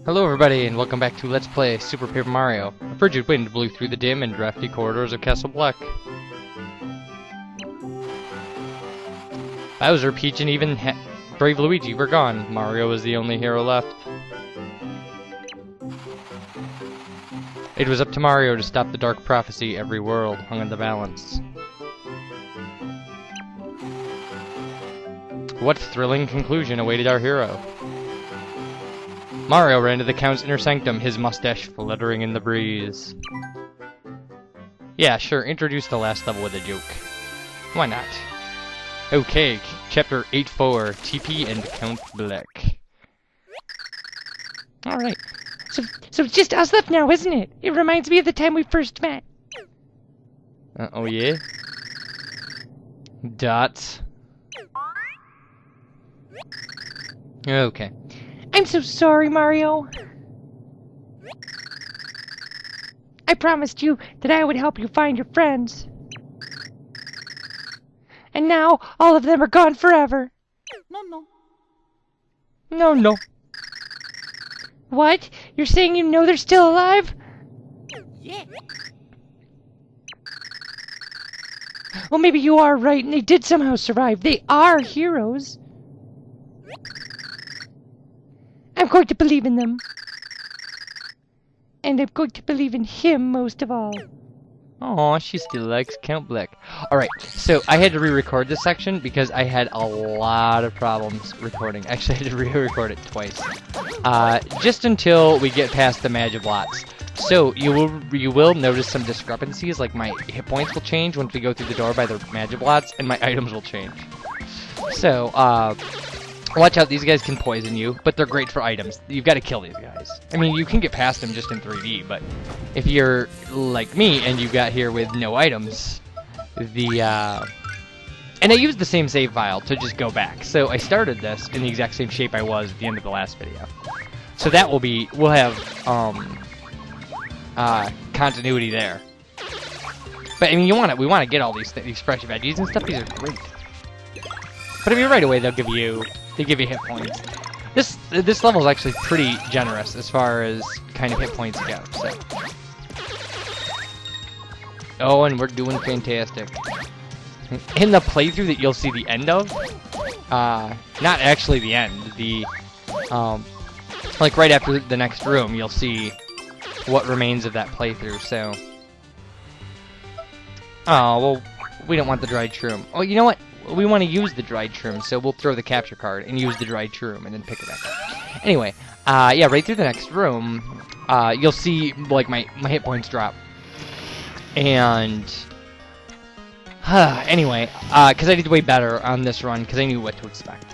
Hello everybody, and welcome back to Let's Play Super Paper Mario. A frigid wind blew through the dim and drafty corridors of Castle Black. Bowser, Peach, and even brave Luigi were gone. Mario was the only hero left. It was up to Mario to stop the dark prophecy. Every world hung in the balance. What thrilling conclusion awaited our hero? Mario ran to the Count's inner sanctum, his mustache fluttering in the breeze. Yeah, sure, introduce the last level with a joke. Why not? Okay, Chapter 8-4, TP and Count Black. Alright. So it's just us left now, isn't it? It reminds me of the time we first met. Oh yeah? Dots. Okay. I'm so sorry, Mario. I promised you that I would help you find your friends. And now, all of them are gone forever. No. What? You're saying you know they're still alive? Yeah. Well, maybe you are right, and they did somehow survive. They are heroes. I'm going to believe in them. And I'm going to believe in him most of all. Aw, she still likes Count Black. Alright, so I had to re-record this section because I had a lot of problems recording. Actually, I had to re-record it twice. Just until we get past the Magic Lots. So, you will notice some discrepancies, like my hit points will change once we go through the door by the Magic Lots, and my items will change. So, watch out, these guys can poison you, but they're great for items. You've got to kill these guys. I mean, you can get past them just in 3D, but if you're like me and you got here with no items, and I used the same save file to just go back. So I started this in the exact same shape I was at the end of the last video. So that will be, we'll have, continuity there. But I mean, we want to get all these fresh veggies and stuff. These are great. But if you're right away, they give you hit points. This level is actually pretty generous as far as kind of hit points go. So. Oh, and we're doing fantastic. In the playthrough that you'll see the end of, not actually the end, like right after the next room, you'll see what remains of that playthrough. So. Oh well, we don't want the dried shroom. Oh, you know what? We want to use the dried shroom, so we'll throw the capture card and use the dried shroom and then pick it back up. Anyway, yeah, right through the next room, you'll see, like, my hit points drop. And, anyway, because I did way better on this run, because I knew what to expect.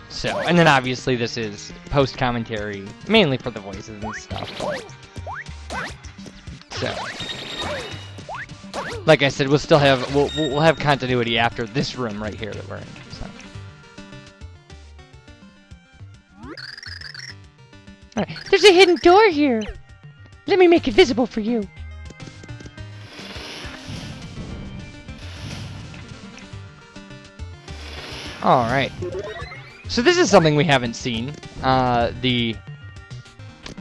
So, and then obviously this is post-commentary, mainly for the voices and stuff. So... Like I said, we'll still have we'll have continuity after this room right here that we're in. So. Alright, there's a hidden door here. Let me make it visible for you. Alright. So this is something we haven't seen. The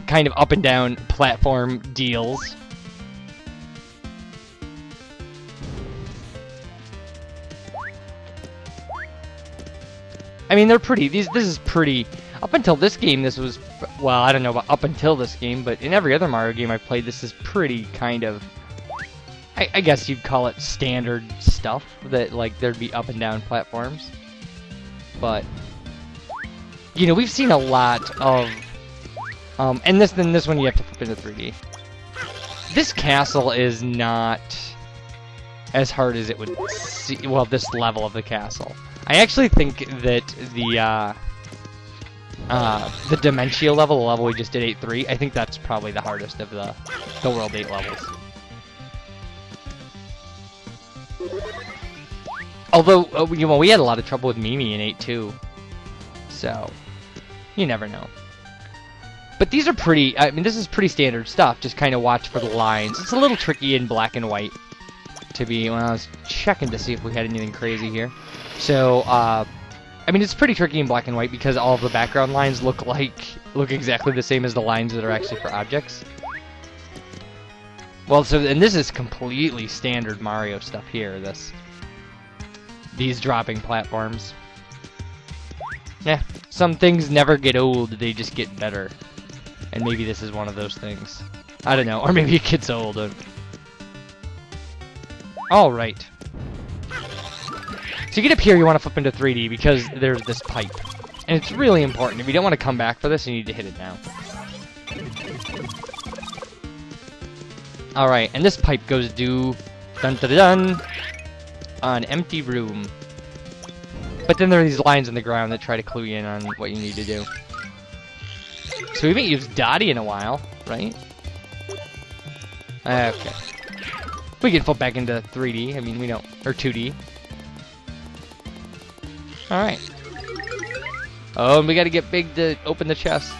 kind of up and down platform deals. I mean, they're pretty. This is pretty. Up until this game, this was, well, I don't know about up until this game, but in every other Mario game I've played, this is pretty kind of, I guess you'd call it standard stuff, that, like, there'd be up and down platforms. But, you know, we've seen a lot of, and this one you have to flip into 3D. This castle is not as hard as it would seem, well, this level of the castle. I actually think that the Dementia level, the level we just did 8-3, I think that's probably the hardest of the World 8 levels. Although, you know, we had a lot of trouble with Mimi in 8-2, so you never know. But these are pretty, I mean, this is pretty standard stuff, just kind of watch for the lines. It's a little tricky in black and white to be, when I was checking to see if we had anything crazy here. So, I mean, it's pretty tricky in black and white because all of the background lines look exactly the same as the lines that are actually for objects. Well, and this is completely standard Mario stuff here, these dropping platforms. Yeah, some things never get old, they just get better. And maybe this is one of those things. I don't know, or maybe it gets old. Alright. So you get up here, you want to flip into 3D because there's this pipe. And it's really important. If you don't want to come back for this, you need to hit it now. Alright, and this pipe goes dun dun dun an empty room. But then there are these lines in the ground that try to clue you in on what you need to do. So we haven't used Dottie in a while, right? Okay. We can flip back into 3D, I mean, we don't, or 2D. Alright. Oh, and we gotta get big to open the chest.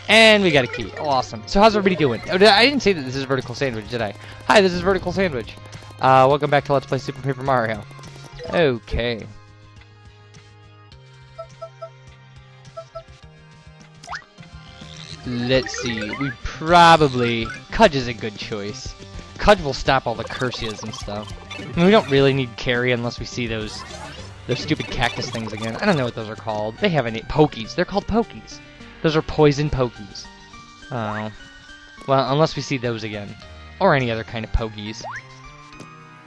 And we got a key. Awesome. So how's everybody doing? Oh, I didn't say that this is Vertical Sandwich, did I? Hi, this is Vertical Sandwich. Welcome back to Let's Play Super Paper Mario. Okay. Let's see. We probably... Cudge is a good choice. Cudge will stop all the curses and stuff. I mean, we don't really need Carry unless we see those stupid cactus things again. I don't know what those are called. They have a name. Pokies. They're called Pokies. Those are poison Pokies. Oh. Well, unless we see those again. Or any other kind of Pokies.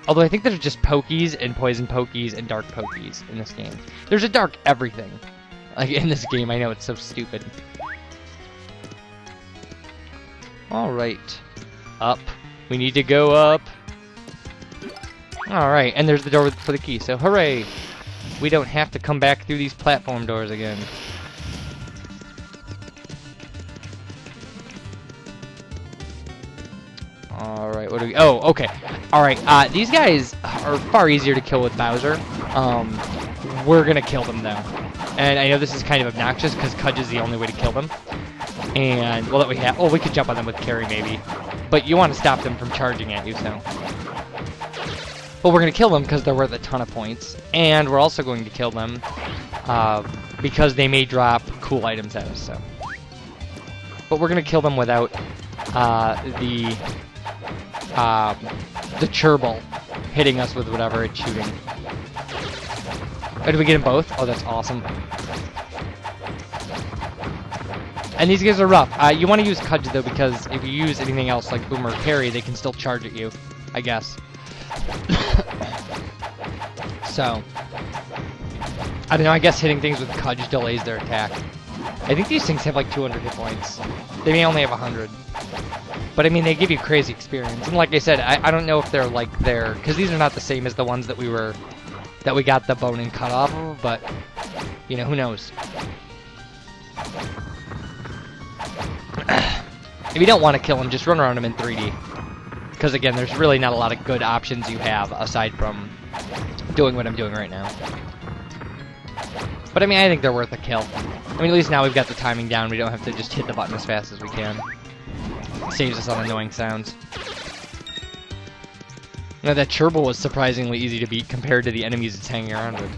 Although I think there's just Pokies and poison Pokies and dark Pokies in this game. There's a dark everything. Like, in this game, I know it's so stupid. Alright. Up. We need to go up. Alright, and there's the door for the key, so hooray! We don't have to come back through these platform doors again. Alright, what do we... Oh, okay. Alright, these guys are far easier to kill with Bowser. We're gonna kill them, though. And I know this is kind of obnoxious, because Cudge is the only way to kill them. And, well, that we have... Oh, we could jump on them with Carry, maybe. But you want to stop them from charging at you, so... But we're going to kill them because they're worth a ton of points. And we're also going to kill them because they may drop cool items at us, so... But we're going to kill them without the Cherble hitting us with whatever it's shooting. Oh, did we get them both? Oh, that's awesome. And these guys are rough. You want to use Cudge, though, because if you use anything else like Boom or Parry, they can still charge at you, I guess. So, I don't know, I guess hitting things with Cudge delays their attack. I think these things have like 200 hit points. They may only have 100. But I mean, they give you crazy experience. And like I said, I don't know if they're like their... Because these are not the same as the ones that we got the bone and cut off of, but, you know, who knows. If you don't want to kill them, just run around them in 3D. Because again, there's really not a lot of good options you have aside from doing what I'm doing right now. But I mean, I think they're worth a kill. I mean, at least now we've got the timing down. We don't have to just hit the button as fast as we can. It saves us on annoying sounds. Now that Cherble was surprisingly easy to beat compared to the enemies it's hanging around with.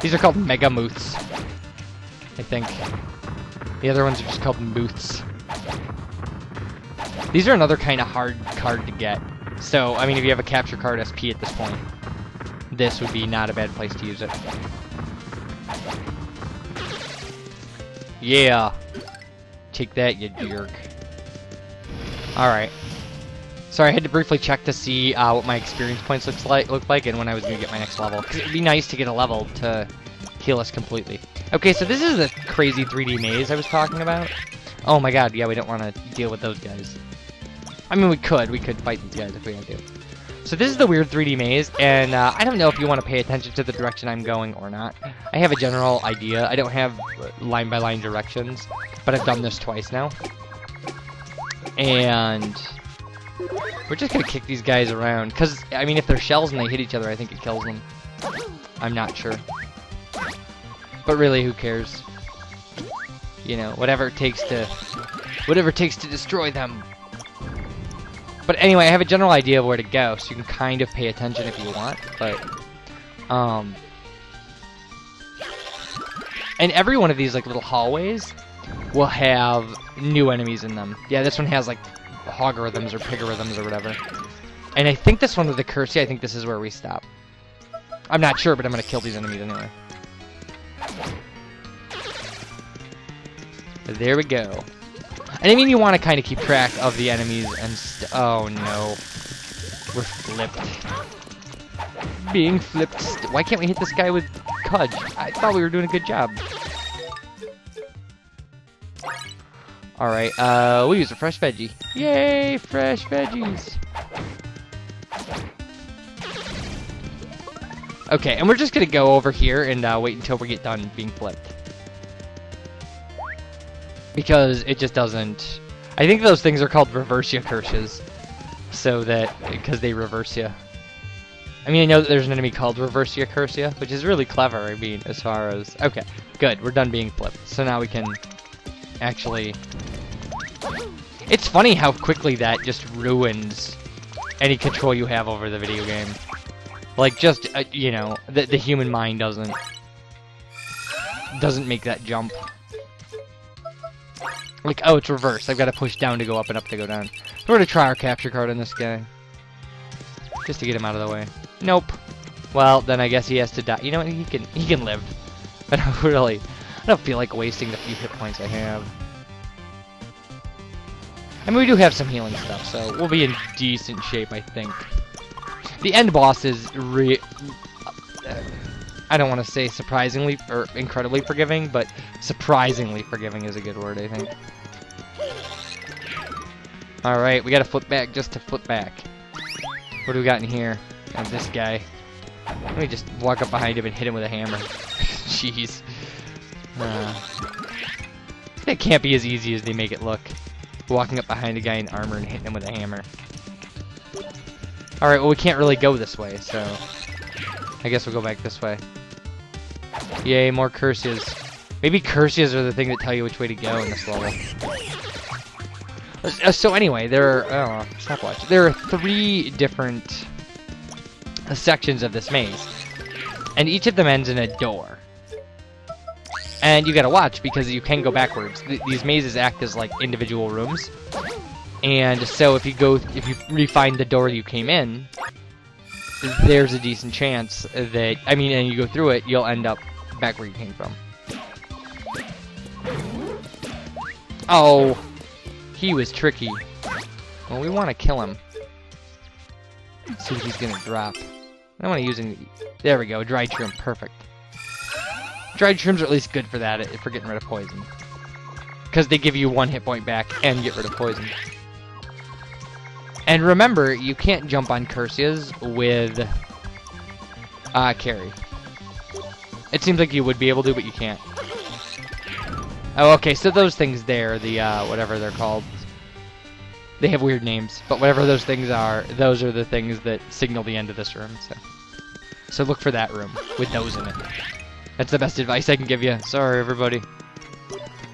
These are called Mega Moohs, I think. The other ones are just called Moohs. These are another kind of hard card to get. So, I mean, if you have a capture card SP at this point, this would be not a bad place to use it. Yeah. Take that, you jerk. Alright. Sorry, I had to briefly check to see what my experience points look like and when I was going to get my next level. Because it would be nice to get a level to heal us completely. Okay, so this is the crazy 3D maze I was talking about. Oh my god, yeah, we don't want to deal with those guys. I mean, we could fight these guys if we had to. So this is the weird 3D maze, and I don't know if you want to pay attention to the direction I'm going or not. I have a general idea. I don't have line-by-line directions, but I've done this twice now. And we're just going to kick these guys around, because, I mean, if they're shells and they hit each other, I think it kills them. I'm not sure. But really, who cares? You know, whatever it takes to destroy them. But anyway, I have a general idea of where to go, so you can kind of pay attention if you want. But And every one of these like little hallways will have new enemies in them. Yeah, this one has like hogarithms or pigarithms or whatever. And I think this one with the curse, I think this is where we stop. I'm not sure, but I'm gonna kill these enemies anyway. There we go. And I mean, you want to kind of keep track of the enemies and oh no. We're flipped. Being flipped. Why can't we hit this guy with Cudge? I thought we were doing a good job. Alright, we'll use a fresh veggie. Yay, fresh veggies! Okay, and we're just gonna go over here and wait until we get done being flipped. Because it just doesn't... I think those things are called reverse-ya curses. So that... because they reverse ya. I mean, I know that there's an enemy called reverse-ya curse-ya, which is really clever, I mean, as far as... Okay, good, we're done being flipped. So now we can actually... It's funny how quickly that just ruins any control you have over the video game. Like, just, you know, the human mind doesn't make that jump. Like, oh, it's reversed. I've got to push down to go up and up to go down. We're going to try our capture card on this guy. Just to get him out of the way. Nope. Well, then I guess he has to die. You know what? He can live. I don't feel like wasting the few hit points I have. I mean, we do have some healing stuff, so we'll be in decent shape, I think. The end boss is I don't want to say surprisingly or incredibly forgiving, but surprisingly forgiving is a good word, I think. Alright, we gotta flip back just to flip back. What do we got in here? Oh, this guy. Let me just walk up behind him and hit him with a hammer. Jeez. It can't be as easy as they make it look. Walking up behind a guy in armor and hitting him with a hammer. Alright, well we can't really go this way, so... I guess we'll go back this way. Yay, more curses. Maybe curses are the thing that tell you which way to go in this level. So anyway, there are... Oh, stopwatch. There are 3 different sections of this maze. And each of them ends in a door. And you gotta watch, because you can go backwards. These mazes act as, like, individual rooms. And so if you re-find the door you came in, there's a decent chance that, I mean, and you go through it, you'll end up back where you came from. Oh, he was tricky. Well, we want to kill him. See what he's gonna drop. I don't want to use any... There we go, dried shroom, perfect. Dried shrooms are at least good for that, for getting rid of poison. Because they give you 1 hit point back and get rid of poison. And remember, you can't jump on curses with carry. It seems like you would be able to, but you can't. Oh, okay, so those things there, the, whatever they're called, they have weird names, but whatever those things are, those are the things that signal the end of this room, so look for that room, with those in it. That's the best advice I can give you. Sorry, everybody.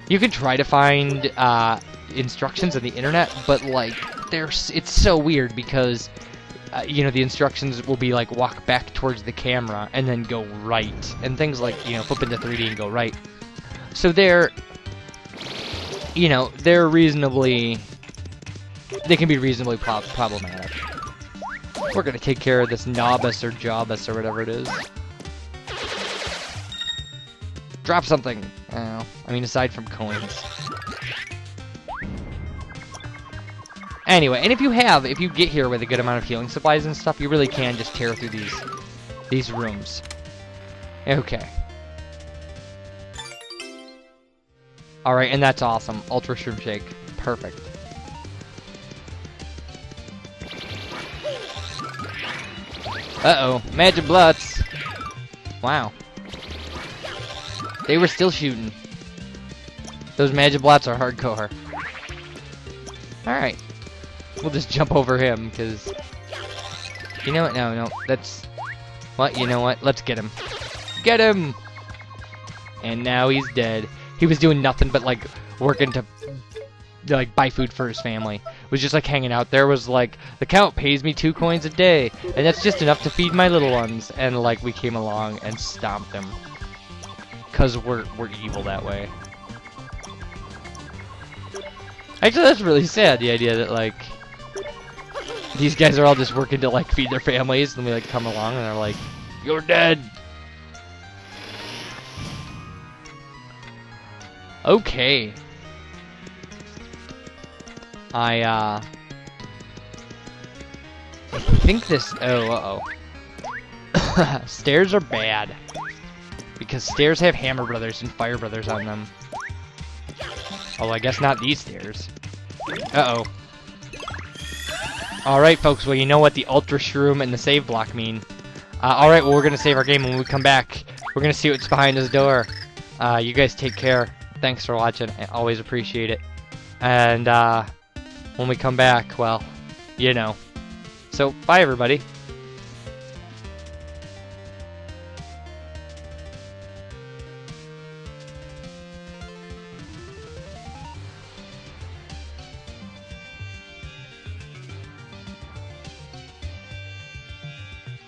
You can try to find, instructions on the internet, but, like, it's so weird because, you know, the instructions will be like walk back towards the camera and then go right, and things like, you know, flip into 3D and go right. So they're, you know, they can be reasonably problematic. We're gonna take care of this Nobus or Jobus or whatever it is. Drop something. I mean, aside from coins. Anyway, and if you get here with a good amount of healing supplies and stuff, you really can just tear through these rooms. Okay. Alright, and that's awesome. Ultra Shroom Shake. Perfect. Uh-oh. Magic Bloods. Wow. They were still shooting. Those Magic Blots are hardcore. Alright. We'll just jump over him, because... You know what? No, that's... What? You know what? Let's get him. Get him! And now he's dead. He was doing nothing but, like, working to, like, buy food for his family. Was just, like, hanging out there. Was like, the count pays me 2 coins a day, and that's just enough to feed my little ones. And, like, we came along and stomped him. Cause we're evil that way. Actually, that's really sad, the idea that, like, these guys are all just working to, like, feed their families, and we, like, come along and they're like, you're dead! Okay. I think this... Oh, uh-oh. Stairs are bad. Because stairs have Hammer Brothers and Fire Brothers on them. Oh, I guess not these stairs. Uh-oh. Alright, folks, well, you know what the Ultra Shroom and the save block mean. Alright, well, we're gonna save our game. When we come back, we're gonna see what's behind this door. You guys take care. Thanks for watching. I always appreciate it. And, when we come back, well, you know. So, bye, everybody.